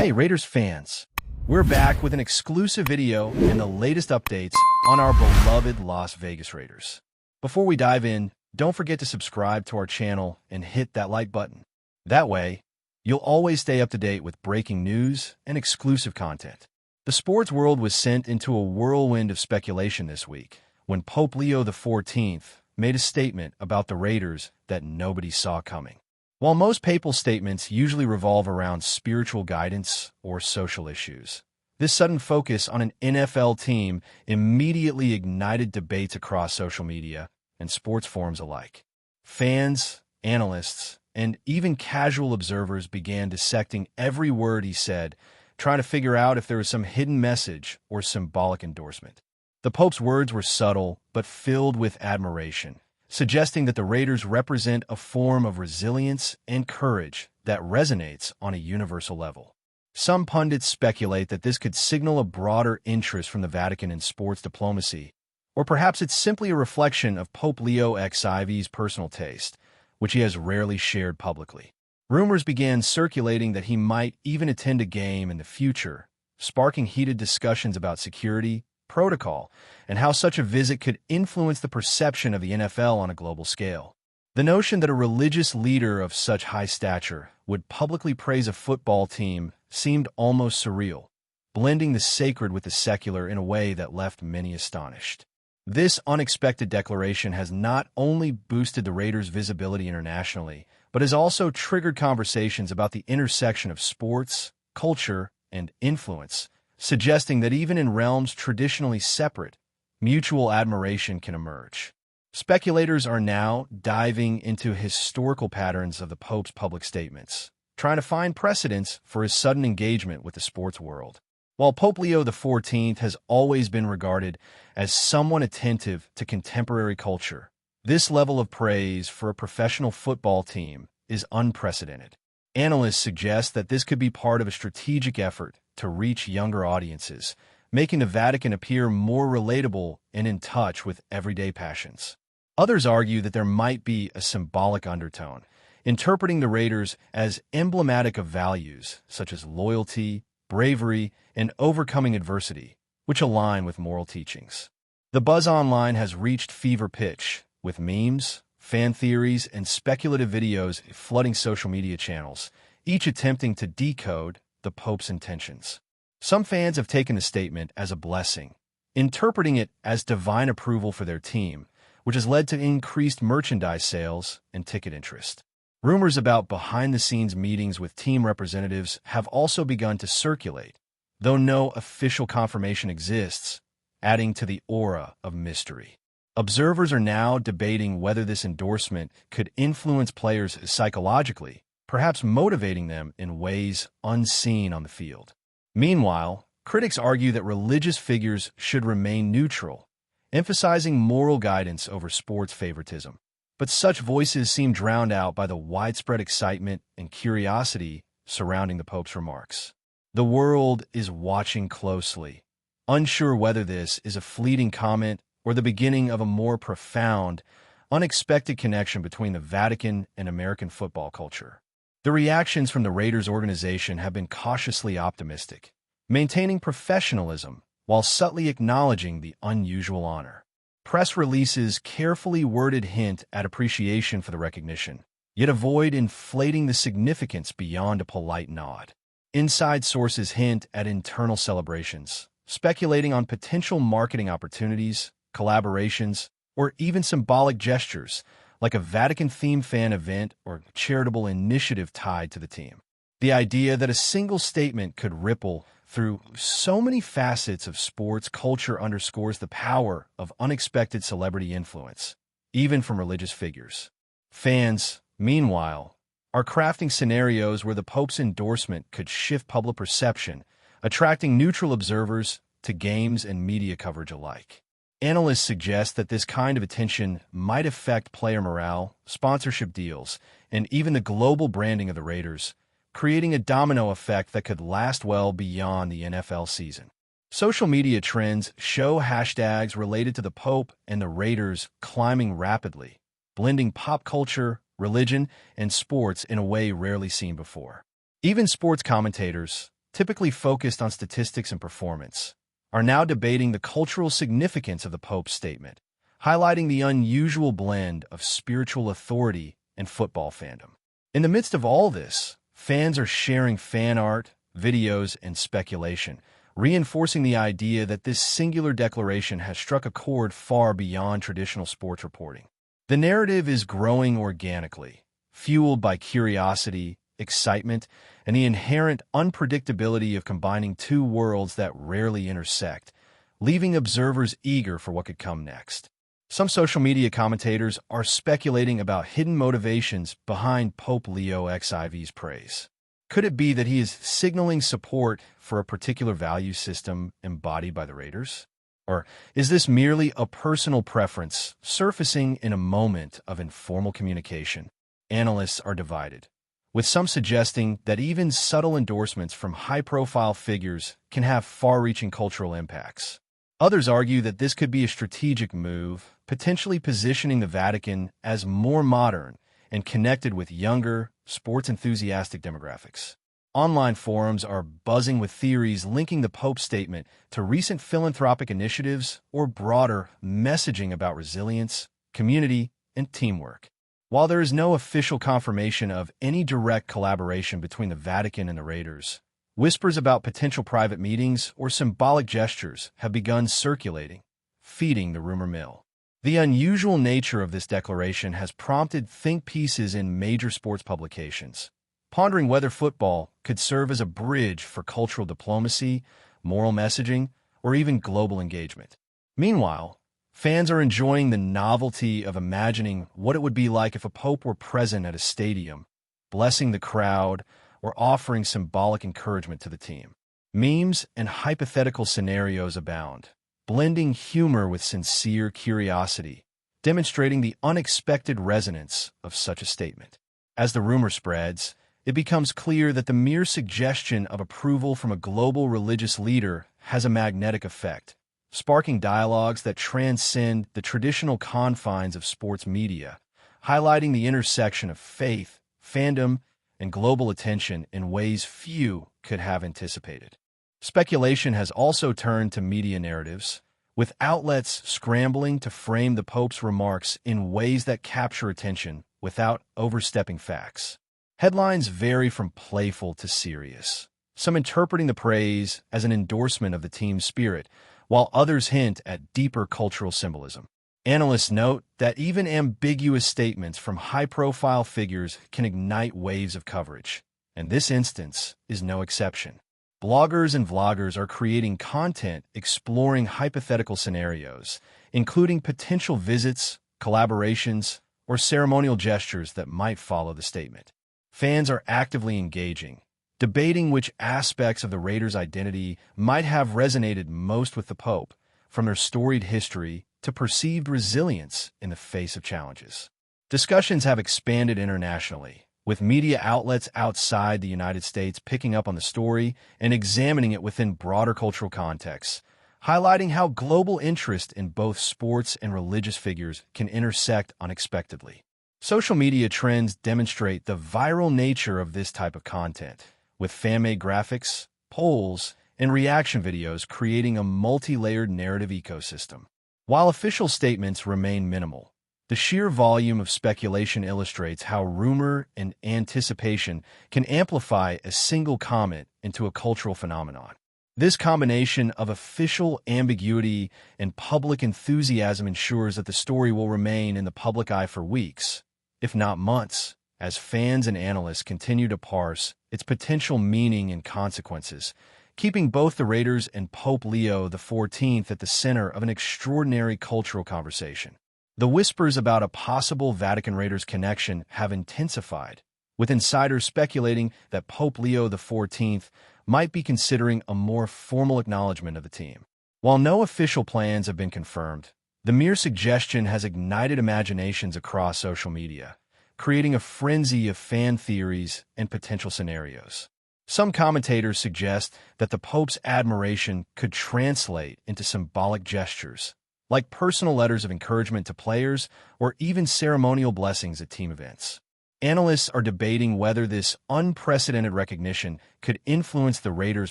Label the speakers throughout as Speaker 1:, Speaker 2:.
Speaker 1: Hey Raiders fans, we're back with an exclusive video and the latest updates on our beloved Las Vegas Raiders. Before we dive in, don't forget to subscribe to our channel and hit that like button. That way, you'll always stay up to date with breaking news and exclusive content. The sports world was sent into a whirlwind of speculation this week when Pope Leo XIV made a statement about the Raiders that nobody saw coming. While most papal statements usually revolve around spiritual guidance or social issues, this sudden focus on an NFL team immediately ignited debates across social media and sports forums alike. Fans, analysts, and even casual observers began dissecting every word he said, trying to figure out if there was some hidden message or symbolic endorsement. The Pope's words were subtle but filled with admiration, suggesting that the Raiders represent a form of resilience and courage that resonates on a universal level. Some pundits speculate that this could signal a broader interest from the Vatican in sports diplomacy, or perhaps it's simply a reflection of Pope Leo XIV's personal taste, which he has rarely shared publicly. Rumors began circulating that he might even attend a game in the future, sparking heated discussions about security, protocol, and how such a visit could influence the perception of the NFL on a global scale. The notion that a religious leader of such high stature would publicly praise a football team seemed almost surreal, blending the sacred with the secular in a way that left many astonished. This unexpected declaration has not only boosted the Raiders' visibility internationally, but has also triggered conversations about the intersection of sports, culture, and influence, suggesting that even in realms traditionally separate, mutual admiration can emerge. Speculators are now diving into historical patterns of the Pope's public statements, trying to find precedents for his sudden engagement with the sports world. While Pope Leo XIV has always been regarded as someone attentive to contemporary culture, this level of praise for a professional football team is unprecedented. Analysts suggest that this could be part of a strategic effort to reach younger audiences, making the Vatican appear more relatable and in touch with everyday passions. Others argue that there might be a symbolic undertone, interpreting the Raiders as emblematic of values such as loyalty, bravery, and overcoming adversity, which align with moral teachings. The buzz online has reached fever pitch, with memes, fan theories, and speculative videos flooding social media channels, each attempting to decode the Pope's intentions. Some fans have taken the statement as a blessing, interpreting it as divine approval for their team, which has led to increased merchandise sales and ticket interest. Rumors about behind-the-scenes meetings with team representatives have also begun to circulate, though no official confirmation exists, adding to the aura of mystery. Observers are now debating whether this endorsement could influence players psychologically, perhaps motivating them in ways unseen on the field. Meanwhile, critics argue that religious figures should remain neutral, emphasizing moral guidance over sports favoritism. But such voices seem drowned out by the widespread excitement and curiosity surrounding the Pope's remarks. The world is watching closely, unsure whether this is a fleeting comment or the beginning of a more profound, unexpected connection between the Vatican and American football culture. The reactions from the Raiders organization have been cautiously optimistic, maintaining professionalism while subtly acknowledging the unusual honor. Press releases carefully worded hint at appreciation for the recognition, yet avoid inflating the significance beyond a polite nod. Inside sources hint at internal celebrations, speculating on potential marketing opportunities, collaborations, or even symbolic gestures like a Vatican-themed fan event or charitable initiative tied to the team. The idea that a single statement could ripple through so many facets of sports culture underscores the power of unexpected celebrity influence, even from religious figures. Fans, meanwhile, are crafting scenarios where the Pope's endorsement could shift public perception, attracting neutral observers to games and media coverage alike. Analysts suggest that this kind of attention might affect player morale, sponsorship deals, and even the global branding of the Raiders, creating a domino effect that could last well beyond the NFL season. Social media trends show hashtags related to the Pope and the Raiders climbing rapidly, blending pop culture, religion, and sports in a way rarely seen before. Even sports commentators, typically focused on statistics and performance, are now debating the cultural significance of the Pope's statement, highlighting the unusual blend of spiritual authority and football fandom. In the midst of all this, fans are sharing fan art, videos, and speculation, reinforcing the idea that this singular declaration has struck a chord far beyond traditional sports reporting. The narrative is growing organically, fueled by curiosity, excitement, and the inherent unpredictability of combining two worlds that rarely intersect, leaving observers eager for what could come next. Some social media commentators are speculating about hidden motivations behind Pope Leo XIV's praise. Could it be that he is signaling support for a particular value system embodied by the Raiders? Or is this merely a personal preference surfacing in a moment of informal communication? Analysts are divided, with some suggesting that even subtle endorsements from high-profile figures can have far-reaching cultural impacts. Others argue that this could be a strategic move, potentially positioning the Vatican as more modern and connected with younger, sports-enthusiastic demographics. Online forums are buzzing with theories linking the Pope's statement to recent philanthropic initiatives or broader messaging about resilience, community, and teamwork. While there is no official confirmation of any direct collaboration between the Vatican and the Raiders, whispers about potential private meetings or symbolic gestures have begun circulating, feeding the rumor mill. The unusual nature of this declaration has prompted think pieces in major sports publications, pondering whether football could serve as a bridge for cultural diplomacy, moral messaging, or even global engagement. Meanwhile, fans are enjoying the novelty of imagining what it would be like if a pope were present at a stadium, blessing the crowd or offering symbolic encouragement to the team. Memes and hypothetical scenarios abound, blending humor with sincere curiosity, demonstrating the unexpected resonance of such a statement. As the rumor spreads, it becomes clear that the mere suggestion of approval from a global religious leader has a magnetic effect, sparking dialogues that transcend the traditional confines of sports media, highlighting the intersection of faith, fandom, and global attention in ways few could have anticipated. Speculation has also turned to media narratives, with outlets scrambling to frame the Pope's remarks in ways that capture attention without overstepping facts. Headlines vary from playful to serious, some interpreting the praise as an endorsement of the team's spirit, while others hint at deeper cultural symbolism. Analysts note that even ambiguous statements from high-profile figures can ignite waves of coverage, and this instance is no exception. Bloggers and vloggers are creating content exploring hypothetical scenarios, including potential visits, collaborations, or ceremonial gestures that might follow the statement. Fans are actively engaging, debating which aspects of the Raiders' identity might have resonated most with the Pope, from their storied history to perceived resilience in the face of challenges. Discussions have expanded internationally, with media outlets outside the United States picking up on the story and examining it within broader cultural contexts, highlighting how global interest in both sports and religious figures can intersect unexpectedly. Social media trends demonstrate the viral nature of this type of content, with fan-made graphics, polls, and reaction videos creating a multi-layered narrative ecosystem. While official statements remain minimal, the sheer volume of speculation illustrates how rumor and anticipation can amplify a single comment into a cultural phenomenon. This combination of official ambiguity and public enthusiasm ensures that the story will remain in the public eye for weeks, if not months, as fans and analysts continue to parse its potential meaning and consequences, keeping both the Raiders and Pope Leo XIV at the center of an extraordinary cultural conversation. The whispers about a possible Vatican-Raiders connection have intensified, with insiders speculating that Pope Leo XIV might be considering a more formal acknowledgement of the team. While no official plans have been confirmed, the mere suggestion has ignited imaginations across social media, creating a frenzy of fan theories and potential scenarios. Some commentators suggest that the Pope's admiration could translate into symbolic gestures, like personal letters of encouragement to players or even ceremonial blessings at team events. Analysts are debating whether this unprecedented recognition could influence the Raiders'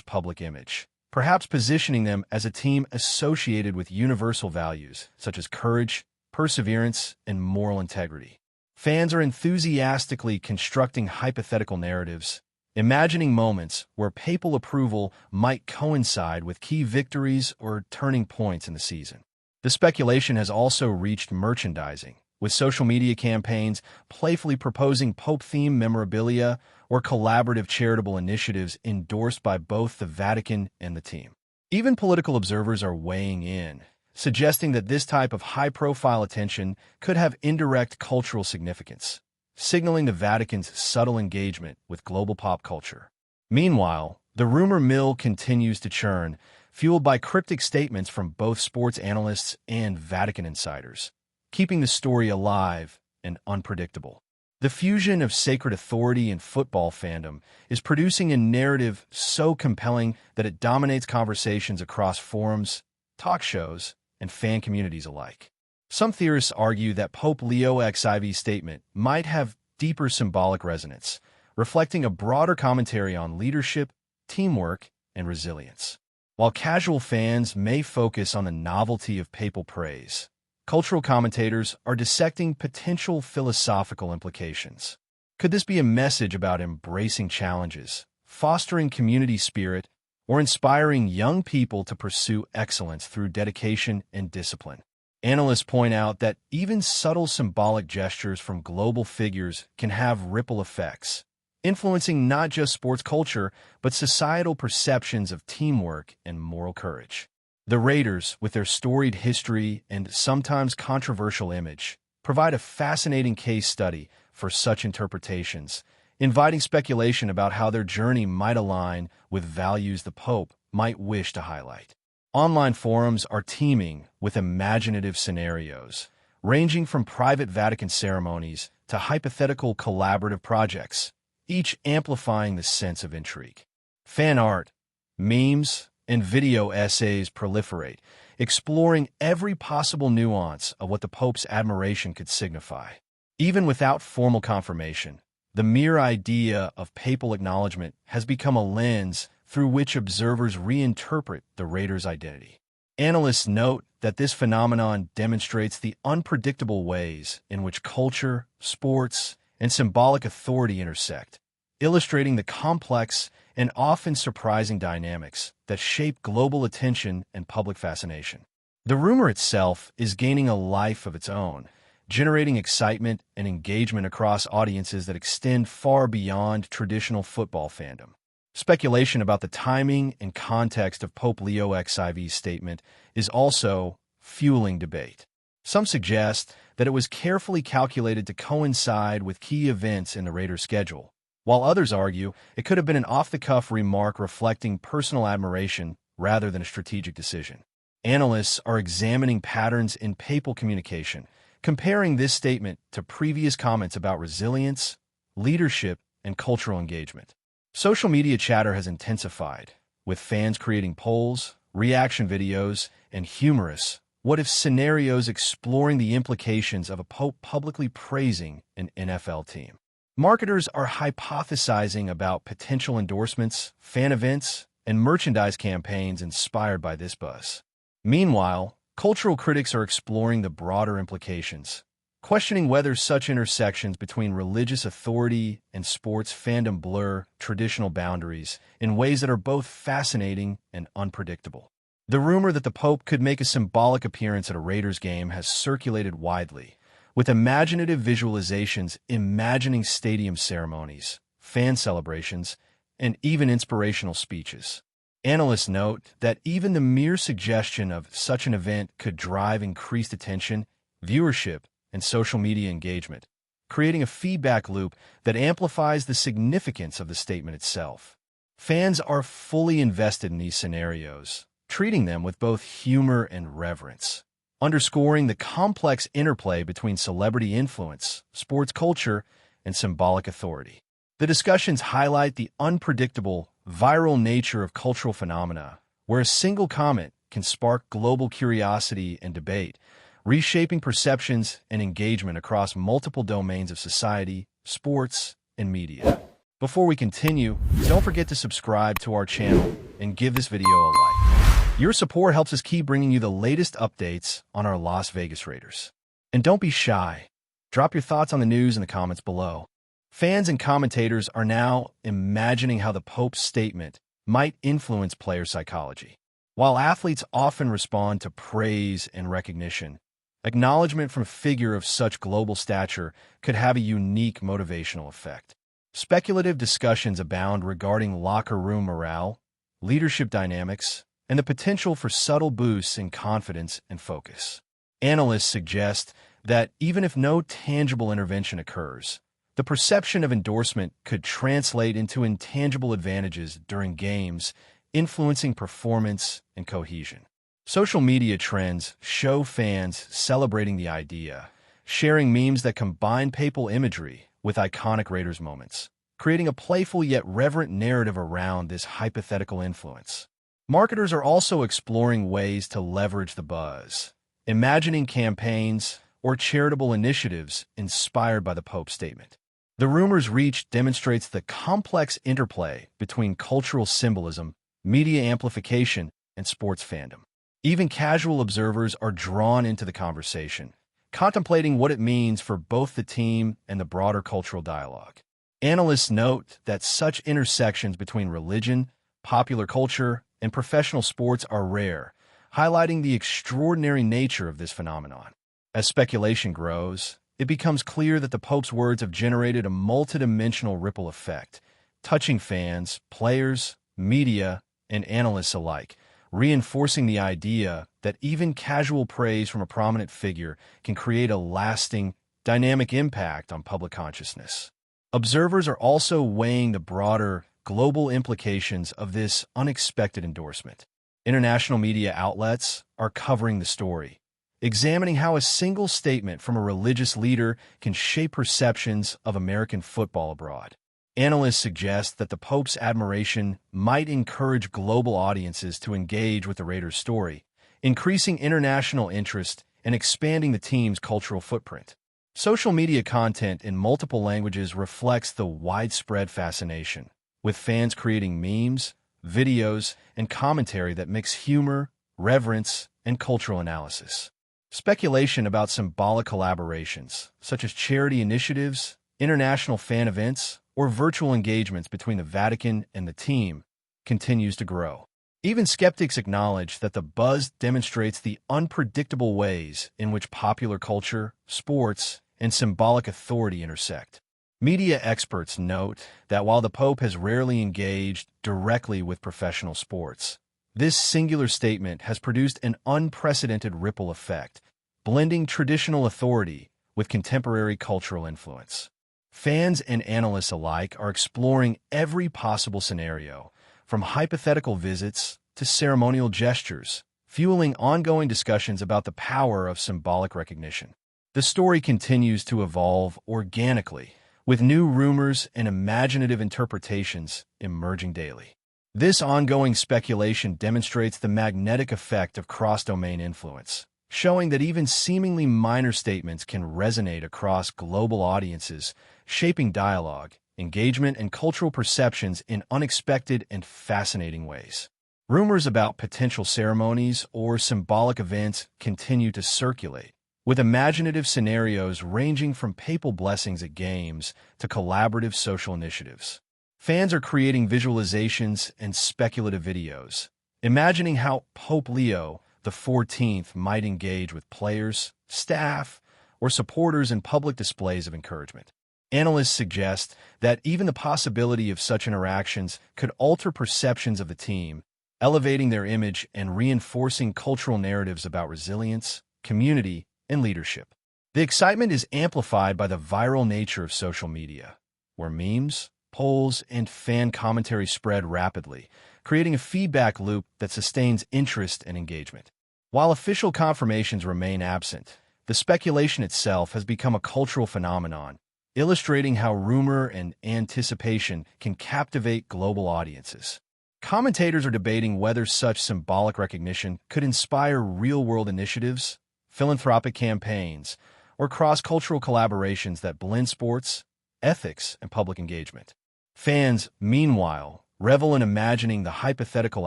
Speaker 1: public image, perhaps positioning them as a team associated with universal values such as courage, perseverance, and moral integrity. Fans are enthusiastically constructing hypothetical narratives, imagining moments where papal approval might coincide with key victories or turning points in the season. The speculation has also reached merchandising, with social media campaigns playfully proposing Pope-themed memorabilia or collaborative charitable initiatives endorsed by both the Vatican and the team. Even political observers are weighing in, suggesting that this type of high-profile attention could have indirect cultural significance, signaling the Vatican's subtle engagement with global pop culture. Meanwhile, the rumor mill continues to churn, fueled by cryptic statements from both sports analysts and Vatican insiders, keeping the story alive and unpredictable. The fusion of sacred authority and football fandom is producing a narrative so compelling that it dominates conversations across forums, talk shows, and fan communities alike. Some theorists argue that Pope Leo XIV's statement might have deeper symbolic resonance, reflecting a broader commentary on leadership, teamwork, and resilience. While casual fans may focus on the novelty of papal praise, cultural commentators are dissecting potential philosophical implications. Could this be a message about embracing challenges, fostering community spirit, or inspiring young people to pursue excellence through dedication and discipline? Analysts point out that even subtle symbolic gestures from global figures can have ripple effects, influencing not just sports culture, but societal perceptions of teamwork and moral courage. The Raiders, with their storied history and sometimes controversial image, provide a fascinating case study for such interpretations, inviting speculation about how their journey might align with values the Pope might wish to highlight. Online forums are teeming with imaginative scenarios, ranging from private Vatican ceremonies to hypothetical collaborative projects, each amplifying the sense of intrigue. Fan art, memes, and video essays proliferate, exploring every possible nuance of what the Pope's admiration could signify. Even without formal confirmation, the mere idea of papal acknowledgement has become a lens through which observers reinterpret the Raiders' identity. Analysts note that this phenomenon demonstrates the unpredictable ways in which culture, sports, and symbolic authority intersect, illustrating the complex and often surprising dynamics that shape global attention and public fascination. The rumor itself is gaining a life of its own, generating excitement and engagement across audiences that extend far beyond traditional football fandom. Speculation about the timing and context of Pope Leo XIV's statement is also fueling debate. Some suggest that it was carefully calculated to coincide with key events in the Raiders' schedule, while others argue it could have been an off-the-cuff remark reflecting personal admiration rather than a strategic decision. Analysts are examining patterns in papal communication, comparing this statement to previous comments about resilience, leadership, and cultural engagement. Social media chatter has intensified, with fans creating polls, reaction videos, and humorous what-if scenarios exploring the implications of a pope publicly praising an NFL team. Marketers are hypothesizing about potential endorsements, fan events, and merchandise campaigns inspired by this buzz. Meanwhile, cultural critics are exploring the broader implications, questioning whether such intersections between religious authority and sports fandom blur traditional boundaries in ways that are both fascinating and unpredictable. The rumor that the Pope could make a symbolic appearance at a Raiders game has circulated widely, with imaginative visualizations imagining stadium ceremonies, fan celebrations, and even inspirational speeches. Analysts note that even the mere suggestion of such an event could drive increased attention, viewership, and social media engagement, creating a feedback loop that amplifies the significance of the statement itself. Fans are fully invested in these scenarios, treating them with both humor and reverence, underscoring the complex interplay between celebrity influence, sports culture, and symbolic authority. The discussions highlight the unpredictable, viral nature of cultural phenomena, where a single comment can spark global curiosity and debate, reshaping perceptions and engagement across multiple domains of society sports, and media. Before we continue, don't forget to subscribe to our channel and give this video a like. Your support helps us keep bringing you the latest updates on our Las Vegas Raiders. And don't be shy. Drop your thoughts on the news in the comments below. Fans and commentators are now imagining how the Pope's statement might influence player psychology. While athletes often respond to praise and recognition, acknowledgement from a figure of such global stature could have a unique motivational effect. Speculative discussions abound regarding locker room morale, leadership dynamics, and the potential for subtle boosts in confidence and focus. Analysts suggest that even if no tangible intervention occurs, the perception of endorsement could translate into intangible advantages during games, influencing performance and cohesion. Social media trends show fans celebrating the idea, sharing memes that combine papal imagery with iconic Raiders moments, creating a playful yet reverent narrative around this hypothetical influence. Marketers are also exploring ways to leverage the buzz, imagining campaigns or charitable initiatives inspired by the Pope's statement. The rumor's reach demonstrates the complex interplay between cultural symbolism, media amplification, and sports fandom. Even casual observers are drawn into the conversation, contemplating what it means for both the team and the broader cultural dialogue. Analysts note that such intersections between religion, popular culture, and professional sports are rare, highlighting the extraordinary nature of this phenomenon. As speculation grows, it becomes clear that the Pope's words have generated a multidimensional ripple effect, touching fans, players, media, and analysts alike, reinforcing the idea that even casual praise from a prominent figure can create a lasting, dynamic impact on public consciousness. Observers are also weighing the broader, global implications of this unexpected endorsement. International media outlets are covering the story, examining how a single statement from a religious leader can shape perceptions of American football abroad. Analysts suggest that the Pope's admiration might encourage global audiences to engage with the Raiders' story, increasing international interest and expanding the team's cultural footprint. Social media content in multiple languages reflects the widespread fascination, with fans creating memes, videos, and commentary that mix humor, reverence, and cultural analysis. Speculation about symbolic collaborations, such as charity initiatives, international fan events, or virtual engagements between the Vatican and the team, continues to grow. Even skeptics acknowledge that the buzz demonstrates the unpredictable ways in which popular culture, sports, and symbolic authority intersect. Media experts note that while the Pope has rarely engaged directly with professional sports, this singular statement has produced an unprecedented ripple effect, blending traditional authority with contemporary cultural influence. Fans and analysts alike are exploring every possible scenario, from hypothetical visits to ceremonial gestures, fueling ongoing discussions about the power of symbolic recognition. The story continues to evolve organically, with new rumors and imaginative interpretations emerging daily. This ongoing speculation demonstrates the magnetic effect of cross-domain influence, showing that even seemingly minor statements can resonate across global audiences, shaping dialogue, engagement, and cultural perceptions in unexpected and fascinating ways. Rumors about potential ceremonies or symbolic events continue to circulate, with imaginative scenarios ranging from papal blessings at games to collaborative social initiatives. Fans are creating visualizations and speculative videos, imagining how Pope Leo XIV might engage with players, staff, or supporters in public displays of encouragement. Analysts suggest that even the possibility of such interactions could alter perceptions of the team, elevating their image and reinforcing cultural narratives about resilience, community, and leadership. The excitement is amplified by the viral nature of social media, where memes, polls, and fan commentary spread rapidly, creating a feedback loop that sustains interest and engagement. While official confirmations remain absent, the speculation itself has become a cultural phenomenon, illustrating how rumor and anticipation can captivate global audiences. Commentators are debating whether such symbolic recognition could inspire real-world initiatives, philanthropic campaigns, or cross-cultural collaborations that blend sports, ethics, and public engagement. Fans, meanwhile, revel in imagining the hypothetical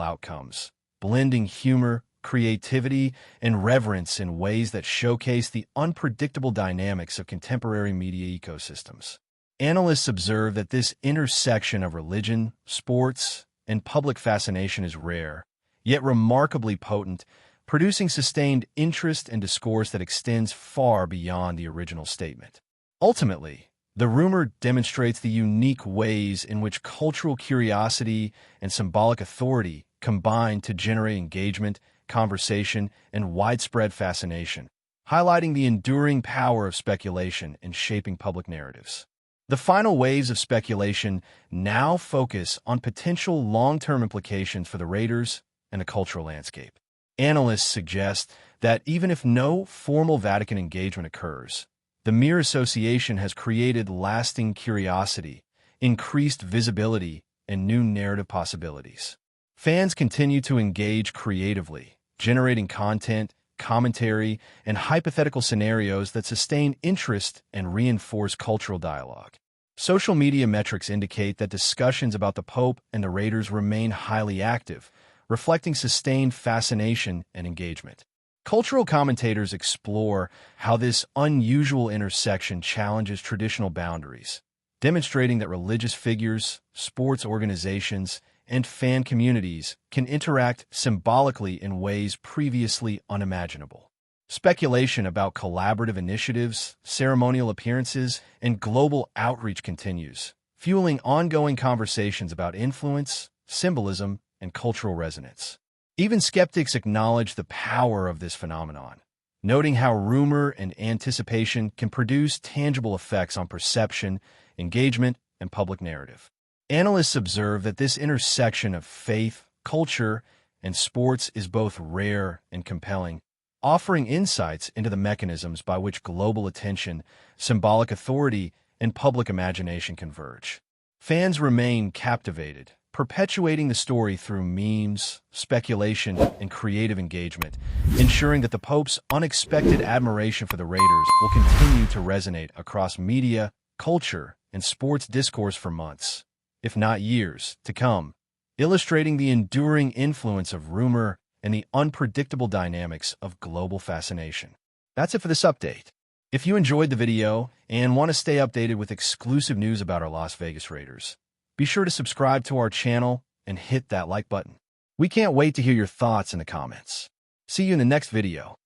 Speaker 1: outcomes, blending humor, creativity, and reverence in ways that showcase the unpredictable dynamics of contemporary media ecosystems. Analysts observe that this intersection of religion, sports, and public fascination is rare, yet remarkably potent, producing sustained interest and discourse that extends far beyond the original statement. Ultimately, the rumor demonstrates the unique ways in which cultural curiosity and symbolic authority combine to generate engagement, conversation, and widespread fascination, highlighting the enduring power of speculation in shaping public narratives. The final waves of speculation now focus on potential long-term implications for the Raiders and the cultural landscape. Analysts suggest that even if no formal Vatican engagement occurs, the mere association has created lasting curiosity, increased visibility, and new narrative possibilities. Fans continue to engage creatively, generating content, commentary, and hypothetical scenarios that sustain interest and reinforce cultural dialogue. Social media metrics indicate that discussions about the Pope and the Raiders remain highly active, reflecting sustained fascination and engagement. Cultural commentators explore how this unusual intersection challenges traditional boundaries, demonstrating that religious figures, sports organizations, and fan communities can interact symbolically in ways previously unimaginable. Speculation about collaborative initiatives, ceremonial appearances, and global outreach continues, fueling ongoing conversations about influence, symbolism, and cultural resonance. Even skeptics acknowledge the power of this phenomenon, noting how rumor and anticipation can produce tangible effects on perception, engagement, and public narrative. Analysts observe that this intersection of faith, culture, and sports is both rare and compelling, offering insights into the mechanisms by which global attention, symbolic authority, and public imagination converge. Fans remain captivated, perpetuating the story through memes, speculation, and creative engagement, ensuring that the Pope's unexpected admiration for the Raiders will continue to resonate across media, culture, and sports discourse for months, if not years, to come, illustrating the enduring influence of rumor and the unpredictable dynamics of global fascination. That's it for this update. If you enjoyed the video and want to stay updated with exclusive news about our Las Vegas Raiders, be sure to subscribe to our channel and hit that like button. We can't wait to hear your thoughts in the comments. See you in the next video.